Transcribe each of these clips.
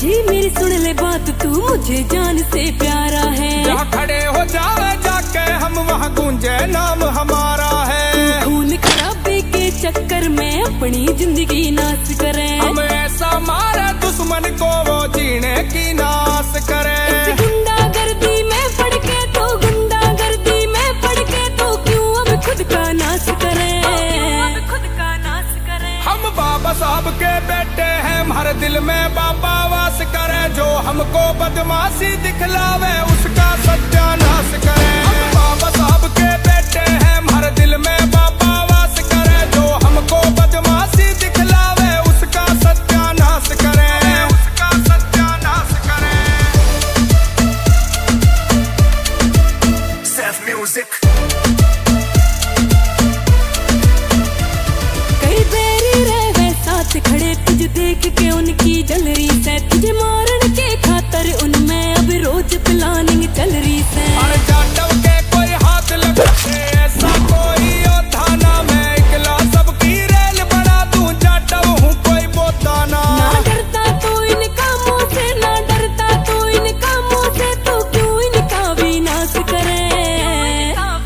जी मेरी सुन ले बात, तू मुझे जान से प्यारा है। जहाँ खड़े हो जावे जाके हम वहाँ गूंजे नाम हमारा है। खून खराबे के चक्कर में अपनी जिंदगी नाश करे। हम ऐसा मारे दुश्मन को वो जीने की नाश करे। गुंडागर्दी में पड़ के तो, गुंडागर्दी में पड़ के तो क्यों अब खुद का नाश करे, खुद का नाश करे। हम बाबा साहब के बेटे हैं, हर दिल में बाबा वास करे। जो हमको बदमाशी दिखलावे उसका सत्यानाश करे। हम बाबा साहब के बेटे हैं, हर दिल में बाबा वास करे। जो हमको बदमाशी दिखलावे उसका सत्यानाश करे, उसका सत्यानाश करे। Self music. कई बैरी रहे साथ खड़े, तुझे देख के उनकी जल रही से। तुझे मारने के खातर उनमें अब रोज प्लानिंग चल रही है। अरे जाटव के कोई हाथ लगे, ऐसा कोई योद्धा ना। मैं इकला सबकी रेल बना दूं, जाटव हूँ कोई बोता ना। ना डरता तो इन कामों से, ना डरता तो इन कामों से, तो क्यों इनका विनाश करे,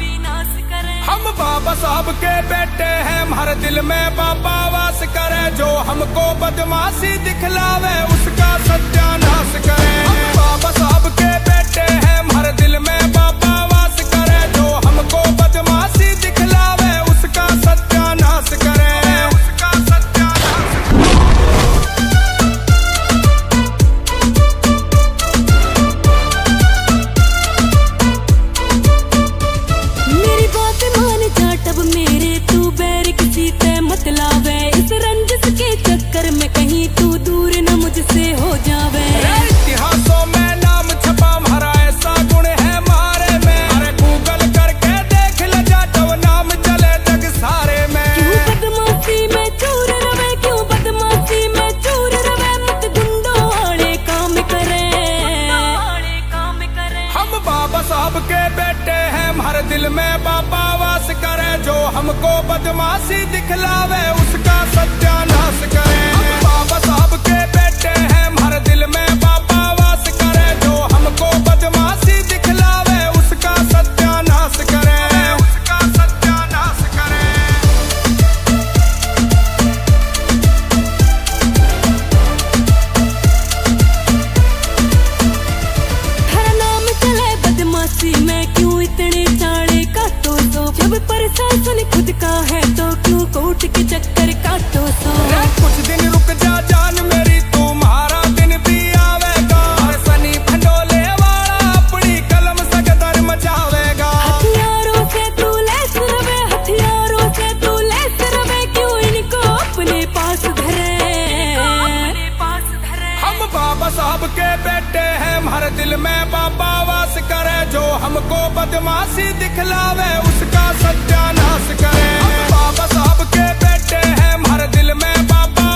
विनाश करे। हम बाबा साहब के बेटे हैं, हर दिल में बाबा वास करे। जो हमको बदमाशी दिखलावे उसका सत्यानाश करे। हम बाबा साहब के बेटे हैं, हर दिल में बाबा वास करे। जो हमको बदमाशी दिखलावे उसका सत्यानाश करे, उसका सत्यानाश करे। मेरी बात मान जाटव मेरे, तू बैर किसी से मत लावे। इस रंजिश के चक्कर में कहीं तू दूर न मुझसे हो जावे। इतिहासों में नाम छपा हमारा, ऐसा गुण है मारे में। अरे गूगल करके देख ले जाटव, नाम चले जग सारे में। क्यों बदमाशी में चूर रवे, क्यों बदमाशी में चूर रवे। मत गुंडों वाले काम करे, काम करे। हम बाबा साहब के बेटे हैं, हर दिल में बाबा वास करे। जो हमको बदमाशी दिखलावे उसका सत्यानाश करे। हम बाबा साहब के बेटे हैं, हर दिल में बाबा वास करे। जो हमको बदमाशी दिखलावे उसका सत्यानाश करे, उसका सत्यानाश करे। हर नाम चले बदमाशी में, क्यों इतने चाड़े काटो सो। जब प्रशासन खुद का है तो क्यों कोर्ट के चक्कर काटो सो। कुछ दिन रुक जा जान मेरी, तुम्हारा दिन भी आवेगा। हर सनी भंडोले वाला अपनी कलम से गदर मचावेगा। हथियारों से तू लैस रवे, हथियारों से तू लैस रवे। क्यों इनको अपने पास धरे, अपने पास धरे। हम बाबा साहब के बेटे हैं, हर दिल में बाबा वास करे। जो हमको बदमाशी दिखलावे उसका सत्यानाश करे। हम बाबा साहब के बेटे हैं, हर दिल में बाबा